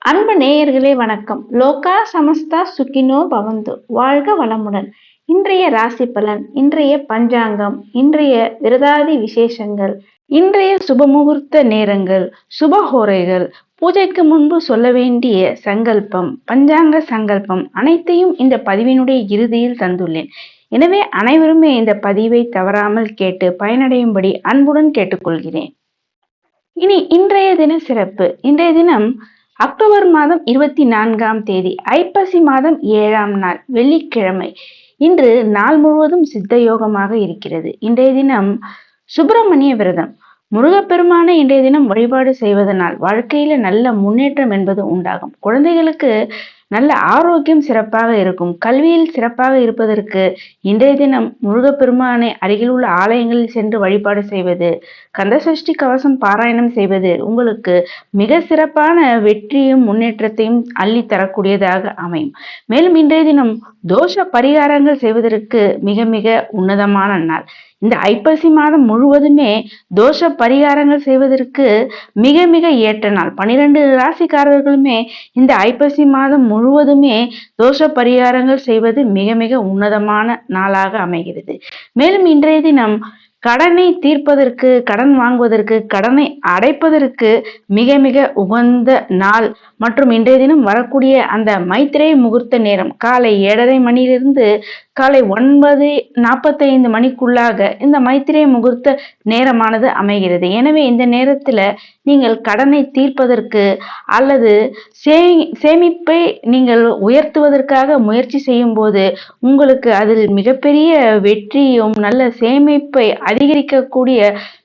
அன்பு நேயர்களே வணக்கம். லோகா சமஸ்தா சுகினோ பவந்து. வாழ்க வளமுடன். இன்றைய ராசி பலன், இன்றைய பஞ்சாங்கம், இன்றைய விரதாதி விசேஷங்கள், இன்றைய சுபமுகூர்த்த நேரங்கள், சுபஹோரைகள், பூஜைக்கு முன்பு சொல்ல வேண்டிய சங்கல்பம், பஞ்சாங்க சங்கல்பம் அனைத்தையும் இந்த பதிவினுடைய இறுதியில் தந்துள்ளேன். எனவே அனைவருமே இந்த பதிவை தவறாமல் கேட்டு பயனடையும்படி அன்புடன் கேட்டுக்கொள்கிறேன். இனி இன்றைய தின சிறப்பு. இன்றைய தினம் அக்டோபர் மாதம் 24ஆம் தேதி, ஐப்பசி மாதம் 7ஆம் நாள், வெள்ளிக்கிழமை. இன்று நாள் முழுவதும் சித்த யோகமாக இருக்கிறது. இன்றைய தினம் சுப்பிரமணிய விரதம். முருகப்பெருமான இன்றைய தினம் வழிபாடு செய்வதனால் வாழ்க்கையில நல்ல முன்னேற்றம் என்பது உண்டாகும். குழந்தைகளுக்கு நல்ல ஆரோக்கியம் சிறப்பாக இருக்கும். கல்வியில் சிறப்பாக இருப்பதற்கு இன்றைய தினம் முருகப்பெருமானை அருகில் உள்ள ஆலயங்களில் சென்று வழிபாடு செய்வது, கந்தசஷ்டி கவசம் பாராயணம் செய்வது உங்களுக்கு மிக சிறப்பான வெற்றியும் முன்னேற்றத்தையும் அள்ளி தரக்கூடியதாக அமையும். மேலும் இன்றைய தினம் தோஷ பரிகாரங்கள் செய்வதற்கு மிக மிக உன்னதமான நாள். இந்த ஐப்பசி மாதம் முழுவதுமே தோஷ பரிகாரங்கள் செய்வதற்கு மிக மிக ஏற்ற நாள். 12 ராசிக்காரர்களுமே இந்த ஐப்பசி மாதம் முழுவதுமே தோஷ பரிகாரங்கள் செய்வது மிக மிக உன்னதமான நாளாக அமைகிறது. மேலும் இன்றைய தினம் கடனை தீர்ப்பதற்கு, கடன் வாங்குவதற்கு, கடனை அடைப்பதற்கு மிக மிக உகந்த நாள். மற்றும் இன்றைய தினம் வரக்கூடிய அந்த மைத்திரை முகூர்த்த நேரம் காலை 7:30 மணியிலிருந்து காலை 9:45 மணிக்குள்ளாக இந்த மைத்திரை முகூர்த்த நேரமானது அமைகிறது. எனவே இந்த நேரத்துல நீங்கள் கடனை தீர்ப்பதற்கு அல்லது சேமிப்பை நீங்கள் உயர்த்துவதற்காக முயற்சி செய்யும் போது உங்களுக்கு அதில் மிகப்பெரிய வெற்றியும் நல்ல சேமிப்பை அதிகரிக்கக்கூடிய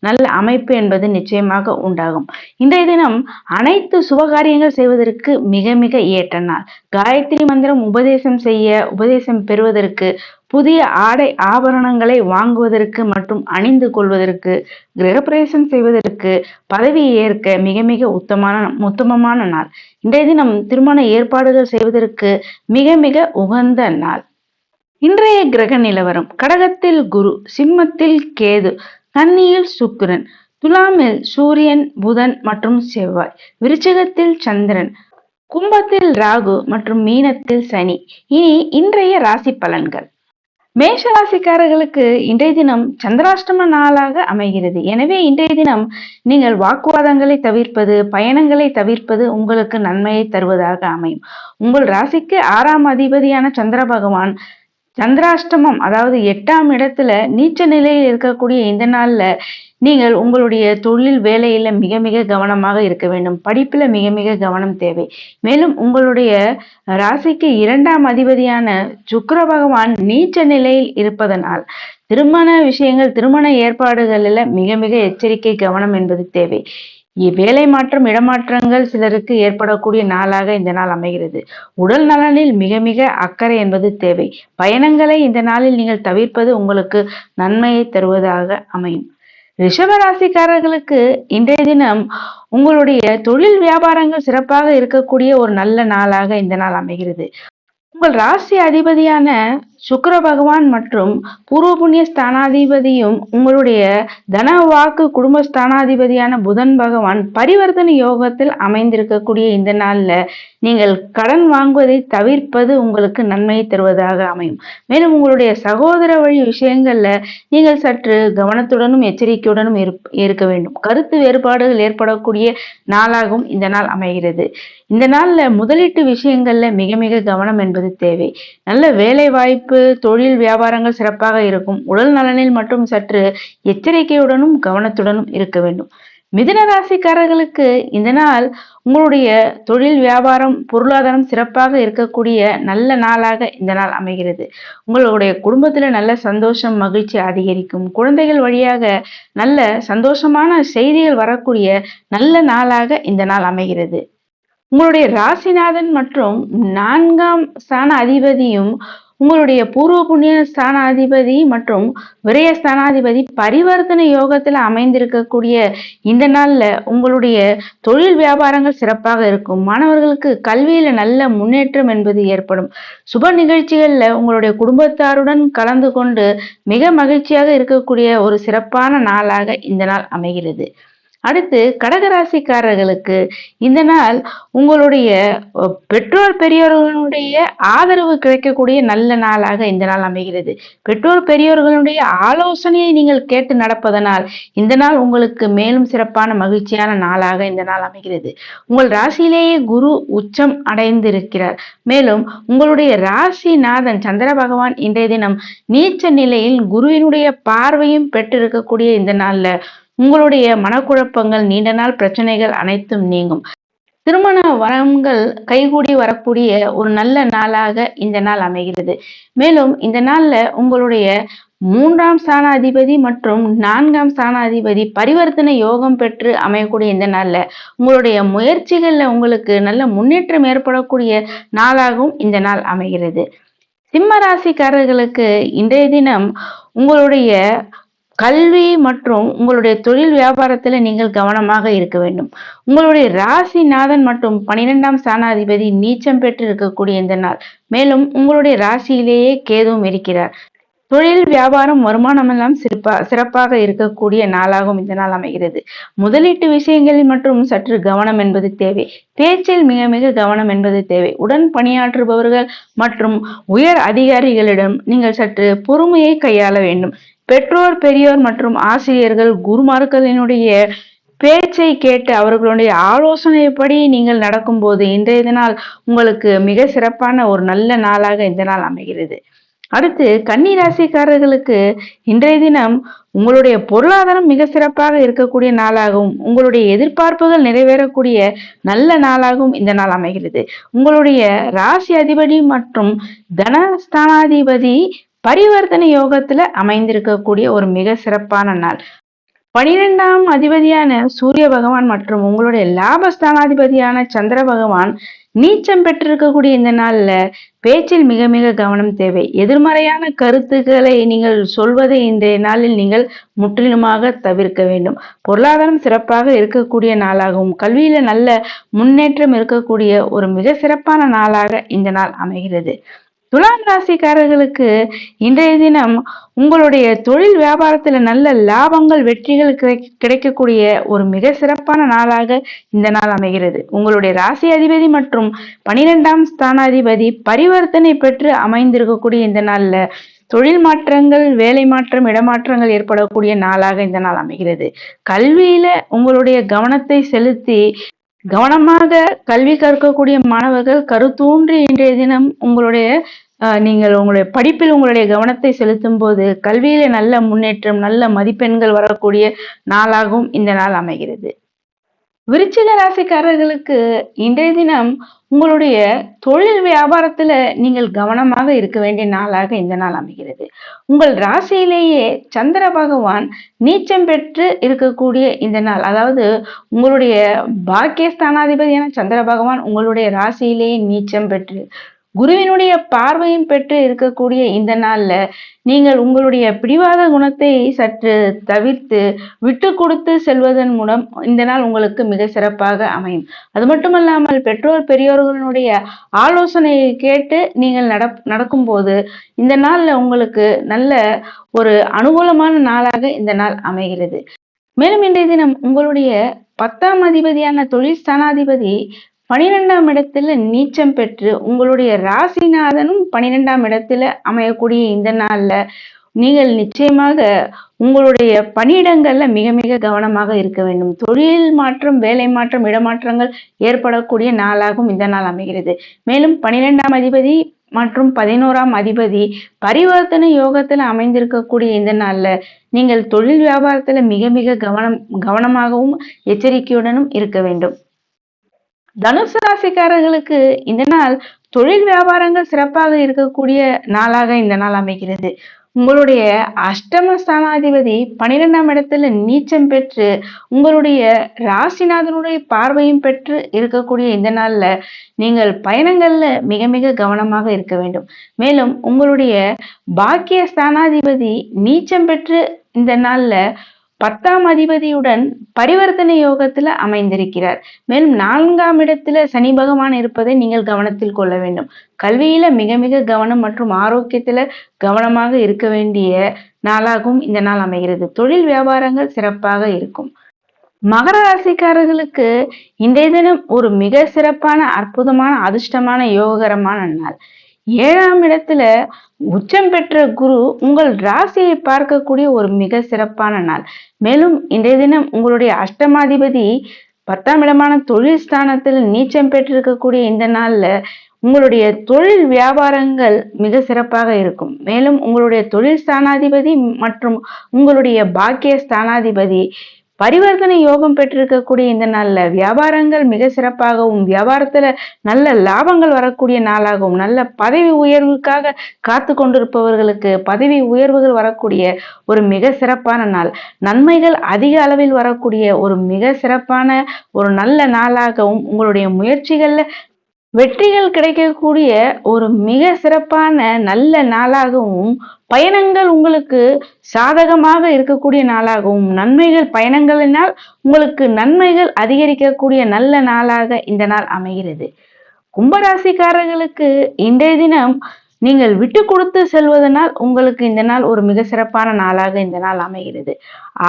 நல்ல அமைப்பு என்பது நிச்சயமாக உண்டாகும். இன்றைய தினம் அனைத்து சுபகாரியங்கள் செய்வதற்கு மிக மிக ஏற்ற நாள். காயத்ரி மந்திரம் உபதேசம் பெறுவதற்கு, புதிய ஆடை ஆபரணங்களை வாங்குவதற்கு மற்றும் அணிந்து கொள்வதற்கு, கிரகப்பிரவேசம் செய்வதற்கு, பதவி ஏற்க மிக மிக உத்தமமான நாள். இன்றைய தினம் திருமண ஏற்பாடுகள் செய்வதற்கு மிக மிக உகந்த நாள். இன்றைய கிரக நிலவரம்: கடகத்தில் குரு, சிம்மத்தில் கேது, கன்னியில் சுக்கிரன், துலாமில் சூரியன், புதன் மற்றும் செவ்வாய், விருச்சிகத்தில் சந்திரன், கும்பத்தில் ராகு மற்றும் மீனத்தில் சனி. இனி இன்றைய ராசி பலன்கள். மேஷ ராசிக்காரர்களுக்கு இன்றைய தினம் சந்திராஷ்டம நாளாக அமைகிறது. எனவே இன்றைய தினம் நீங்கள் வாக்குவாதங்களை தவிர்ப்பது, பயணங்களை தவிர்ப்பது உங்களுக்கு நன்மையை தருவதாக அமையும். உங்கள் ராசிக்கு 6ஆம் அதிபதியான சந்திர பகவான் சந்திராஷ்டமம், அதாவது 8ஆம் இடத்துல நீச்ச நிலையில் இருக்கக்கூடிய இந்த நாள்ல நீங்கள் உங்களுடைய தொழில் வேலையில மிக மிக கவனமாக இருக்க வேண்டும். படிப்புல மிக மிக கவனம் தேவை. மேலும் உங்களுடைய ராசிக்கு 2ஆம் அதிபதியான சுக்கிர பகவான் நீச்ச நிலையில் இருப்பதனால் திருமண விஷயங்கள், திருமண ஏற்பாடுகளில் மிக மிக எச்சரிக்கை கவனம் என்பது தேவை. வேலை மாற்றம், இடமாற்றங்கள் சிலருக்கு ஏற்படக்கூடிய நாளாக இந்த நாள் அமைகிறது. உடல் நலனில் மிக மிக அக்கறை என்பது தேவை. பயணங்களை இந்த நாளில் நீங்கள் தவிர்ப்பது உங்களுக்கு நன்மையை தருவதாக அமையும். ரிஷபராசிக்காரர்களுக்கு இன்றைய தினம் உங்களுடைய தொழில் வியாபாரங்கள் சிறப்பாக இருக்கக்கூடிய ஒரு நல்ல நாளாக இந்த நாள் அமைகிறது. உங்கள் ராசி அதிபதியான சுக்கிர பகவான் மற்றும் பூர்வ புண்ணிய ஸ்தானாதிபதியும் உங்களுடைய தன வாக்கு குடும்ப ஸ்தானாதிபதியான புதன் பகவான் பரிவர்த்தனை யோகத்தில் அமைந்திருக்கக்கூடிய இந்த நாள்ல நீங்கள் கடன் வாங்குவதை தவிர்ப்பது உங்களுக்கு நன்மையை தருவதாக அமையும். மேலும் உங்களுடைய சகோதர வழி விஷயங்கள்ல நீங்கள் சற்று கவனத்துடனும் எச்சரிக்கையுடனும் இருக்க வேண்டும். கருத்து வேறுபாடுகள் ஏற்படக்கூடிய நாளாகவும் இந்த நாள் அமைகிறது. இந்த நாள்ல முதலீட்டு விஷயங்கள்ல மிக மிக கவனம் என்பது தேவை. நல்ல வேலை வாய்ப்பு, தொழில் வியாபாரங்கள் சிறப்பாக இருக்கும். உடல் நலனில் மட்டும் சற்று எச்சரிக்கையுடனும் கவனத்துடனும் இருக்க வேண்டும். மிதுன ராசிக்காரர்களுக்கு இந்த நாள் உங்களுடைய தொழில் வியாபாரம், பொருளாதாரம் சிறப்பாக இருக்கக்கூடிய நல்ல நாளாக இந்த நாள் அமைகிறது. உங்களுடைய குடும்பத்துல நல்ல சந்தோஷம், மகிழ்ச்சி அதிகரிக்கும். குழந்தைகள் வழியாக நல்ல சந்தோஷமான செய்திகள் வரக்கூடிய நல்ல நாளாக இந்த நாள் அமைகிறது. உங்களுடைய ராசிநாதன் மற்றும் 4ஆம் ஸ்தான அதிபதியும் உங்களுடைய பூர்வ புண்ணிய ஸ்தானாதிபதி மற்றும் விரய ஸ்தானாதிபதி பரிவர்த்தனை யோகத்துல அமைந்திருக்கக்கூடிய இந்த நாள்ல உங்களுடைய தொழில் வியாபாரங்கள் சிறப்பாக இருக்கும். மாணவர்களுக்கு கல்வியில நல்ல முன்னேற்றம் என்பது ஏற்படும். சுப நிகழ்ச்சிகள்ல உங்களுடைய குடும்பத்தாருடன் கலந்து கொண்டு மிக மகிழ்ச்சியாக இருக்கக்கூடிய ஒரு சிறப்பான நாளாக இந்த நாள் அமைகிறது. அடுத்து கடகராசிக்காரர்களுக்கு இந்த நாள் உங்களுடைய பெற்றோர் பெரியோர்களுடைய ஆதரவு கிடைக்கக்கூடிய நல்ல நாளாக இந்த நாள் அமைகிறது. பெற்றோர் பெரியோர்களுடைய ஆலோசனையை நீங்கள் கேட்டு நடப்பதனால் இந்த நாள் உங்களுக்கு மேலும் சிறப்பான மகிழ்ச்சியான நாளாக இந்த நாள் அமைகிறது. உங்கள் ராசியிலேயே குரு உச்சம் அடைந்திருக்கிறார். மேலும் உங்களுடைய ராசிநாதன் சந்திர பகவான் இன்றைய தினம் நீச்ச நிலையில் குருவினுடைய பார்வையும் பெற்றிருக்கக்கூடிய இந்த நாள்ல உங்களுடைய மனக்குழப்பங்கள், நீண்ட நாள் பிரச்சனைகள் அனைத்தும் நீங்கும். திருமண வரங்கள் கைகூடி வரக்கூடிய ஒரு நல்ல நாளாக இந்த நாள் அமைகிறது. மேலும் இந்த நாள்ல உங்களுடைய 3ஆம் ஸ்தானாதிபதி மற்றும் 4ஆம் ஸ்தானாதிபதி பரிவர்த்தனை யோகம் பெற்று அமையக்கூடிய இந்த நாள்ல உங்களுடைய முயற்சிகள்ல உங்களுக்கு நல்ல முன்னேற்றம் ஏற்படக்கூடிய நாளாகவும் இந்த நாள் அமைகிறது. சிம்ம ராசிக்காரர்களுக்கு இன்றைய தினம் உங்களுடைய கல்வி மற்றும் உங்களுடைய தொழில் வியாபாரத்துல நீங்கள் கவனமாக இருக்க வேண்டும். உங்களுடைய ராசிநாதன் மற்றும் 12ஆம் ஸ்தானாதிபதி நீச்சம் பெற்று இருக்கக்கூடிய இந்த நாள். மேலும் உங்களுடைய ராசியிலேயே கேதுவும் இருக்கிறார். தொழில் வியாபாரம் வருமானம் எல்லாம் சிறப்பாக இருக்கக்கூடிய நாளாகவும் இந்த நாள் அமைகிறது. முதலீட்டு விஷயங்களில் மற்றும் சற்று கவனம் என்பது தேவை. பேச்சில் மிக மிக கவனம் என்பது தேவை. உடன் பணியாற்றுபவர்கள் மற்றும் உயர் அதிகாரிகளிடம் நீங்கள் சற்று பொறுமையை கையாள வேண்டும். பெற்றோர் பெரியோர் மற்றும் ஆசிரியர்கள் குருமார்களினுடைய பேச்சை கேட்டு அவர்களுடைய ஆலோசனைப்படி நீங்கள் நடக்கும்போது இன்றைய நாள் உங்களுக்கு மிக சிறப்பான ஒரு நல்ல நாளாக இந்த நாள் அமைகிறது. அடுத்து கன்னி ராசிக்காரர்களுக்கு இன்றைய தினம் உங்களுடைய பொருளாதாரம் மிக சிறப்பாக இருக்கக்கூடிய நாளாகவும் உங்களுடைய எதிர்பார்ப்புகள் நிறைவேறக்கூடிய நல்ல நாளாகவும் இந்த நாள் அமைகிறது. உங்களுடைய ராசி அதிபதி மற்றும் தனஸ்தானாதிபதி பரிவர்த்தனை யோகத்துல அமைந்திருக்கக்கூடிய ஒரு மிக சிறப்பான நாள். 12ஆம் அதிபதியான சூரிய பகவான் மற்றும் உங்களுடைய லாபஸ்தானாதிபதியான சந்திர பகவான் நீச்சம் பெற்றிருக்கக்கூடிய இந்த நாள்ல பேச்சில் மிக மிக கவனம் தேவை. எதிர்மறையான கருத்துக்களை நீங்கள் சொல்வதை இன்றைய நாளில் நீங்கள் முற்றிலுமாக தவிர்க்க வேண்டும். பொருளாதாரம் சிறப்பாக இருக்கக்கூடிய நாளாகவும் கல்வியில நல்ல முன்னேற்றம் இருக்கக்கூடிய ஒரு மிக சிறப்பான நாளாக இந்த நாள் அமைகிறது. துலாம் ராசிக்காரர்களுக்கு இன்றைய தினம் உங்களுடைய தொழில் வியாபாரத்துல நல்ல லாபங்கள் வெற்றிகள் கிடைக்கக்கூடிய ஒரு மிக சிறப்பான நாளாக இந்த நாள் அமைகிறது. உங்களுடைய ராசி அதிபதி மற்றும் 12ஆம் ஸ்தானாதிபதி பரிவர்த்தனை பெற்று அமைந்திருக்கக்கூடிய இந்த நாள்ல தொழில் மாற்றங்கள், வேலை மாற்றம், இடமாற்றங்கள் ஏற்படக்கூடிய நாளாக இந்த நாள் அமைகிறது. கல்வியில உங்களுடைய கவனத்தை செலுத்தி கவனமாக கல்வி கற்கக்கூடிய மாணவர்கள் கருத்தூன்றி இன்றைய தினம் நீங்கள் உங்களுடைய படிப்பில் உங்களுடைய கவனத்தை செலுத்தும் போது கல்வியில நல்ல முன்னேற்றம், நல்ல மதிப்பெண்கள் வரக்கூடிய நாளாகவும் இந்த நாள் அமைகிறது. விருச்சிக ராசிக்காரர்களுக்கு இன்றைய தினம் உங்களுடைய தொழில் வியாபாரத்துல நீங்கள் கவனமாக இருக்க வேண்டிய நாளாக இந்த நாள் அமைகிறது. உங்கள் ராசியிலேயே சந்திர பகவான் நீச்சம் பெற்று இருக்கக்கூடிய இந்த நாள், அதாவது உங்களுடைய பாக்கியஸ்தானாதிபதியான சந்திர பகவான் உங்களுடைய ராசியிலேயே நீச்சம் பெற்று குருவினுடைய பார்வையும் பெற்று இருக்கக்கூடிய இந்த நாள்ல நீங்கள் உங்களுடைய பிடிவாத குணத்தை சற்று தவிர்த்து விட்டு கொடுத்து செல்வதன் மூலம் இந்த நாள் உங்களுக்கு மிக சிறப்பாக அமையும். அது மட்டுமல்லாமல் பெற்றோர் பெரியோர்களுடைய ஆலோசனையை கேட்டு நீங்கள் நடக்கும்போது இந்த நாள்ல உங்களுக்கு நல்ல ஒரு அனுகூலமான நாளாக இந்த நாள் அமைகிறது. மேலும் இன்றைய தினம் உங்களுடைய 10ஆம் அதிபதியான தொழில் ஸ்தானாதிபதி 12ஆம் இடத்துல நீச்சம் பெற்று உங்களுடைய ராசிநாதனும் 12ஆம் இடத்துல அமையக்கூடிய இந்த நாள்ல நீங்கள் நிச்சயமாக உங்களுடைய பணியிடங்கள்ல மிக மிக கவனமாக இருக்க வேண்டும். தொழில் மாற்றம், வேலை மாற்றம், இடமாற்றங்கள் ஏற்படக்கூடிய நாளாகவும் இந்த நாள் அமைகிறது. மேலும் 12ஆம் அதிபதி மற்றும் 11ஆம் அதிபதி பரிவர்த்தனை யோகத்துல அமைந்திருக்கக்கூடிய இந்த நாள்ல நீங்கள் தொழில் வியாபாரத்துல மிக மிக கவனமாகவும் எச்சரிக்கையுடனும் இருக்க வேண்டும். தனுசு ராசிக்காரர்களுக்கு இந்த நாள் தொழில் வியாபாரங்கள் சிறப்பாக இருக்கக்கூடிய நாளாக இந்த நாள் அமைகிறது. உங்களுடைய அஷ்டம ஸ்தானாதிபதி 12ஆம் இடத்துல நீச்சம் பெற்று உங்களுடைய ராசிநாதனுடைய பார்வையும் பெற்று இருக்கக்கூடிய இந்த நாள்ல நீங்கள் பயணங்கள்ல மிக மிக கவனமாக இருக்க வேண்டும். மேலும் உங்களுடைய பாக்கிய ஸ்தானாதிபதி நீச்சம் பெற்று இந்த நாள்ல 10ஆம் அதிபதியுடன் பரிவர்த்தனை யோகத்துல அமைந்திருக்கிறார். மேலும் 4ஆம் இடத்துல சனி பகவான் இருப்பதை நீங்கள் கவனத்தில் கொள்ள வேண்டும். கல்வியில மிக மிக கவனம் மற்றும் ஆரோக்கியத்துல கவனமாக இருக்க வேண்டிய நாளாகவும் இந்த நாள் அமைகிறது. தொழில் வியாபாரங்கள் சிறப்பாக இருக்கும். மகர ராசிக்காரர்களுக்கு இன்றைய தினம் ஒரு மிக சிறப்பான அற்புதமான அதிர்ஷ்டமான யோககரமான நாள். 7ஆம் இடத்துல உச்சம் பெற்ற குரு உங்கள் ராசியை பார்க்கக்கூடிய ஒரு மிக சிறப்பான நாள். மேலும் இன்றைய தினம் உங்களுடைய அஷ்டமாதிபதி 10ஆம் இடமான தொழில் ஸ்தானத்தில் நீச்சம் பெற்றிருக்கக்கூடிய இந்த நாள்ல உங்களுடைய தொழில் வியாபாரங்கள் மிக சிறப்பாக இருக்கும். மேலும் உங்களுடைய தொழில் ஸ்தானாதிபதி மற்றும் உங்களுடைய பாக்கிய ஸ்தானாதிபதி பரிவர்த்தனை யோகம் பெற்றிருக்கக்கூடிய இந்த நாள்ல வியாபாரங்கள் மிக சிறப்பாகவும், வியாபாரத்துல நல்ல லாபங்கள் வரக்கூடிய நாளாகவும், நல்ல பதவி உயர்வுக்காக காத்து கொண்டிருப்பவர்களுக்கு பதவி உயர்வுகள் வரக்கூடிய ஒரு மிக சிறப்பான நாள். நன்மைகள் அதிக அளவில் வரக்கூடிய ஒரு மிக சிறப்பான ஒரு நல்ல நாளாகவும், உங்களுடைய முயற்சிகள்ல வெற்றிகள் கிடைக்கக்கூடிய ஒரு மிக சிறப்பான நல்ல நாளாகவும், பயணங்கள் உங்களுக்கு சாதகமாக இருக்கக்கூடிய நாளாகவும், நன்மைகள் பயணங்களினால் உங்களுக்கு நன்மைகள் அதிகரிக்கக்கூடிய நல்ல நாளாக இந்த நாள் அமைகிறது. கும்பராசிக்காரர்களுக்கு இன்றைய தினம் நீங்கள் விட்டு கொடுத்து செல்வதனால் உங்களுக்கு இந்த நாள் ஒரு மிக சிறப்பான நாளாக இந்த நாள் அமைகிறது.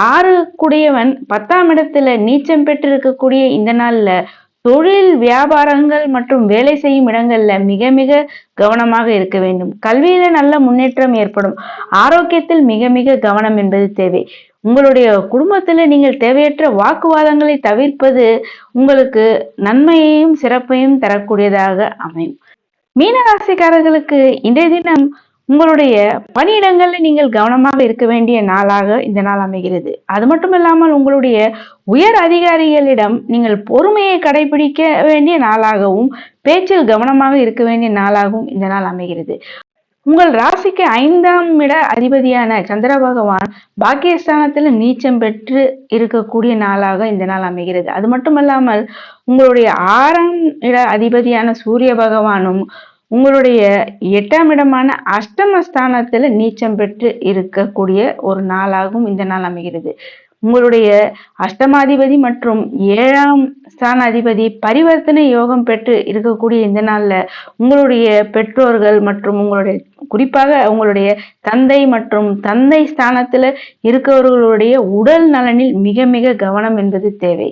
6 கூடியவன் 10ஆம் இடத்துல நீச்சம் பெற்று இருக்கக்கூடிய இந்த நாள்ல தொழில் வியாபாரங்கள் மற்றும் வேலை செய்யும் இடங்கள்ல மிக மிக கவனமாக இருக்க வேண்டும். கல்வியில நல்ல முன்னேற்றம் ஏற்படும். ஆரோக்கியத்தில் மிக மிக கவனம் என்பது தேவை. உங்களுடைய குடும்பத்துல நீங்கள் தேவையற்ற வாக்குவாதங்களை தவிர்ப்பது உங்களுக்கு நன்மையையும் சிறப்பையும் தரக்கூடியதாக அமையும். மீனராசிக்காரர்களுக்கு இன்றைய தினம் உங்களுடைய பணியிடங்கள்ல நீங்கள் கவனமாக இருக்க வேண்டிய நாளாக இந்த நாள் அமைகிறது. அது மட்டும் இல்லாமல் உங்களுடைய உயர் அதிகாரிகளிடம் நீங்கள் பொறுமையை கடைபிடிக்க வேண்டிய நாளாகவும், பேச்சில் கவனமாக இருக்க வேண்டிய நாளாகவும் இந்த நாள் அமைகிறது. உங்கள் ராசிக்கு 5ஆம் இட அதிபதியான சந்திர பகவான் பாக்கியஸ்தானத்தில் நீச்சம் பெற்று இருக்கக்கூடிய நாளாக இந்த நாள் அமைகிறது. அது மட்டுமல்லாமல் உங்களுடைய 6ஆம் இட அதிபதியான சூரிய பகவானும் உங்களுடைய 8ஆம் இடமான அஷ்டமஸ்தானத்துல நீச்சம் பெற்று இருக்கக்கூடிய ஒரு நாளாகவும் இந்த நாள் அமைகிறது. உங்களுடைய அஷ்டமாதிபதி மற்றும் 7ஆம் ஸ்தான அதிபதி பரிவர்த்தனை யோகம் பெற்று இருக்கக்கூடிய இந்த நாள்ல உங்களுடைய பெற்றோர்கள் மற்றும் உங்களுடைய குறிப்பாக உங்களுடைய தந்தை மற்றும் தந்தை ஸ்தானத்துல இருக்கவர்களுடைய உடல் நலனில் மிக மிக கவனம் என்பது தேவை.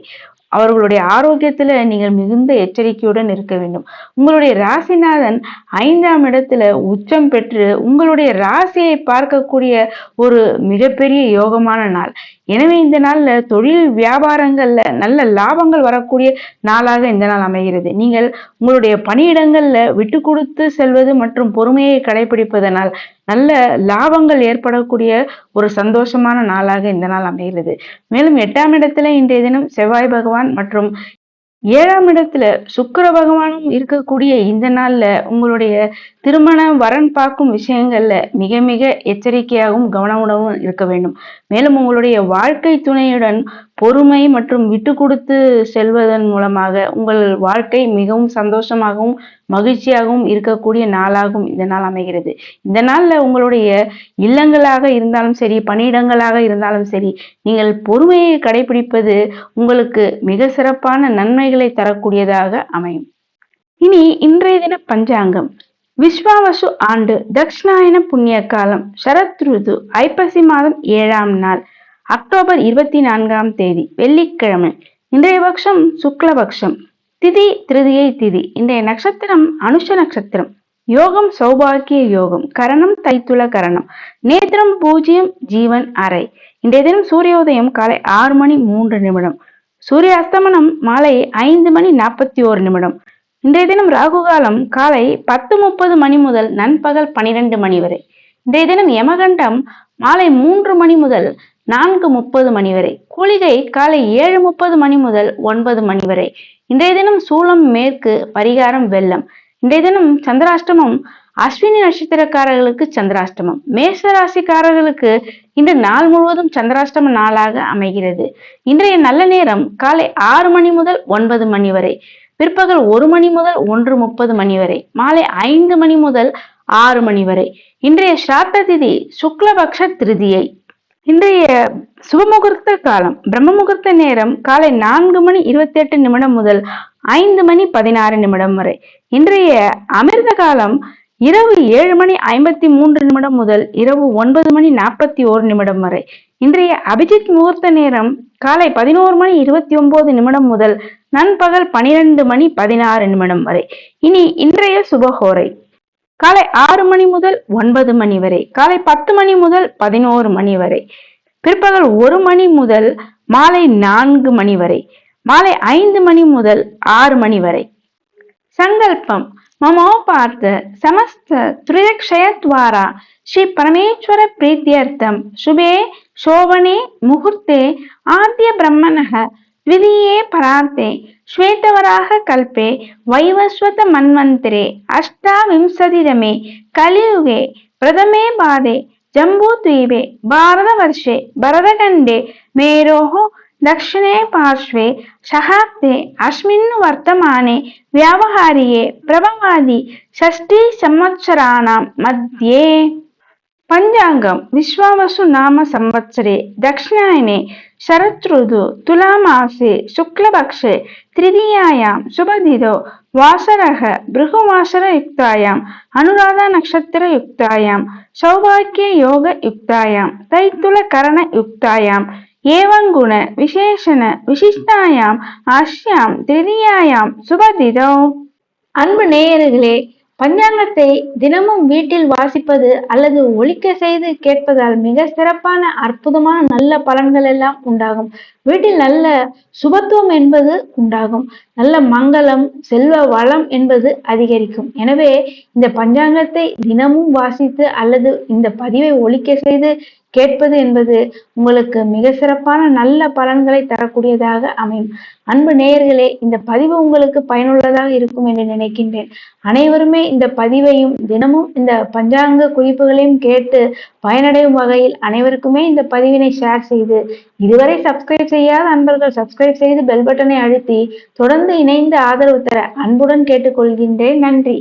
அவர்களுடைய ஆரோக்கியத்துல நீங்கள் மிகுந்த எச்சரிக்கையுடன் இருக்க வேண்டும். உங்களுடைய ராசிநாதன் 5ஆம் இடத்துல உச்சம் பெற்று உங்களுடைய ராசியை பார்க்கக்கூடிய ஒரு மிகப்பெரிய யோகமான நாள். எனவே இந்த நாள்ல தொழில் வியாபாரங்கள்ல நல்ல லாபங்கள் வரக்கூடிய நாளாக இந்த நாள் அமைகிறது. நீங்கள் உங்களுடைய பணியிடங்கள்ல விட்டு கொடுத்து செல்வது மற்றும் பொறுமையை கடைபிடிப்பதனால் நல்ல லாபங்கள் ஏற்படக்கூடிய ஒரு சந்தோஷமான நாளாக இந்த நாள் அமைகிறது. மேலும் 8ஆம் இடத்துல இன்றைய தினம் செவ்வாய் பகவான் மற்றும் 7ஆம் இடத்துல சுக்கிர பகவானும் இருக்கக்கூடிய இந்த நாள்ல உங்களுடைய திருமண வரன் பார்க்கும் விஷயங்கள்ல மிக மிக எச்சரிக்கையாகவும் கவனமுடனும் இருக்க வேண்டும். மேலும் உங்களுடைய வாழ்க்கை துணையுடன் பொறுமை மற்றும் விட்டு கொடுத்து செல்வதன் மூலமாக உங்கள் வாழ்க்கை மிகவும் சந்தோஷமாகவும் மகிழ்ச்சியாகவும் இருக்கக்கூடிய நாளாகவும் இந்த நாள் அமைகிறது. இந்த நாள்ல உங்களுடைய இல்லங்களாக இருந்தாலும் சரி, பணியிடங்களாக இருந்தாலும் சரி, நீங்கள் பொறுமையை கடைபிடிப்பது உங்களுக்கு மிக சிறப்பான நன்மைகளை தரக்கூடியதாக அமையும். இனி இன்றைய தின பஞ்சாங்கம். விஸ்வாவசு ஆண்டு தக்ஷணாயன புண்ணிய காலம் சரத் ருது ஐப்பசி மாதம் 7ஆம் நாள் அக்டோபர் 24ஆம் தேதி வெள்ளிக்கிழமை. இன்றைய பட்சம் சுக்லபக்ஷம். திதி திருதியை திதி. இன்றைய நட்சத்திரம் அனுஷ நட்சத்திரம். யோகம் சௌபாகிய யோகம். கரணம் தைத்துல கரணம். நேத்திரம் பூஜ்யம் ஜீவன் அறை. இன்றைய தினம் சூரியோதயம் காலை 6:03. சூரிய அஸ்தமனம் மாலை 5:41. இன்றைய தினம் ராகுகாலம் காலை 10:30 முதல் நண்பகல் 12 வரை. இன்றைய தினம் யமகண்டம் மாலை 3 முதல் 4:30 வரை. கூலிகை காலை 7:30 முதல் 9 வரை. இன்றைய தினம் சூலம் மேற்கு, பரிகாரம் வெள்ளம். இன்றைய தினம் சந்திராஷ்டமம். அஸ்வினி நட்சத்திரக்காரர்களுக்கு சந்திராஷ்டமம். மேஷ ராசிக்காரர்களுக்கு இன்று நாள் முழுவதும் சந்திராஷ்டம நாளாக அமைகிறது. இன்றைய நல்ல நேரம் காலை 6 முதல் 9 வரை, பிற்பகல் 1 முதல் 1:30 வரை, மாலை 5 முதல் 6 வரை. இன்றைய ஸ்ராத்த திதி சுக்லபக்ஷ திருதியை. இன்றைய சுபமுகூர்த்த காலம் பிரம்ம முகூர்த்த நேரம் காலை 4:28 முதல் 5:16 வரை. இன்றைய அமிர்த காலம் இரவு 7:53 முதல் இரவு 9:41 வரை. இன்றைய அபிஜித் முகூர்த்த நேரம் காலை 11:29 முதல் நண்பகல் 12:16 வரை. இனி இன்றைய சுபஹோரை காலை 6 மணி முதல் 9 மணி வரை, காலை 10 மணி முதல் 11 மணி வரை, பிற்பகல் 1 மணி முதல் மாலை 4 மணி வரை, மாலை 5 மணி முதல் 6 மணி வரை. சங்கல்பம் மமோபார்த்த சமஸ்த துரியக்ஷயத்வாரா ஸ்ரீ பரமேஸ்வர பிரீத்தியர்த்தம் சுபே சோபனே முகூர்த்தே ஆத்ய பிரம்மணः द्वितीये परार्ते श्वेतवराह कल्पे वैवस्वत मन्वन्तरे अष्टाविंशतितमे कलियुगे प्रथमे पादे जम्बूद्वीपे भारतवर्षे भरतखण्डे मेरोः दक्षिणे पार्श्वे शहाब्दे अस्मिन् वर्तमाने व्यावहारिके प्रभवादि षष्टिसंवत्सराणां मध्ये. பஞ்சாங்கம் விஸ்வாவசு நாம சம்வத்சரே தக்ஷிணாயனே சரத்ருது துலாமாசே சுக்லபக்ஷே திரிதியாயாம் சுபதிதோ வாசரக பிருகுவாசர யுக்தாயாம் அனுராதா நக்ஷத்திர யுக்தாயாம் சௌபாக்கிய யோக யுக்தாயாம் தைத்துல கரண யுக்தாயாம் ஏவங்குண விசேஷண விசிஷ்டாயாம் ஆஸ்யாம் திரிதியாயாம் சுபதிதோ. அன்பு நேயர்களே, பஞ்சாங்கத்தை தினமும் வீட்டில் வாசிப்பது அல்லது ஒலிக்க செய்து கேட்பதால் மிக சிறப்பான அற்புதமான நல்ல பலன்கள் எல்லாம் உண்டாகும். வீட்டில் நல்ல சுபத்துவம் என்பது உண்டாகும். நல்ல மங்களம் செல்வ வளம் என்பது அதிகரிக்கும். எனவே இந்த பஞ்சாங்கத்தை தினமும் வாசித்து அல்லது இந்த பதிவை ஒலிக்க செய்து கேட்பது என்பது உங்களுக்கு மிக சிறப்பான நல்ல பலன்களை தரக்கூடியதாக அமையும். அன்பு நேயர்களே, இந்த பதிவு உங்களுக்கு பயனுள்ளதாக இருக்கும் என்று நினைக்கின்றேன். அனைவருமே இந்த பதிவையும் தினமும் இந்த பஞ்சாங்க குறிப்புகளையும் கேட்டு பயனடையும் வகையில் அனைவருக்குமே இந்த பதிவினை ஷேர் செய்து, இதுவரை சப்ஸ்கிரைப் செய்யாத அன்பர்கள் சப்ஸ்கிரைப் செய்து பெல் பட்டனை அழுத்தி தொடர்ந்து இணைந்து ஆதரவு தர அன்புடன் கேட்டுக்கொள்கின்றேன். நன்றி.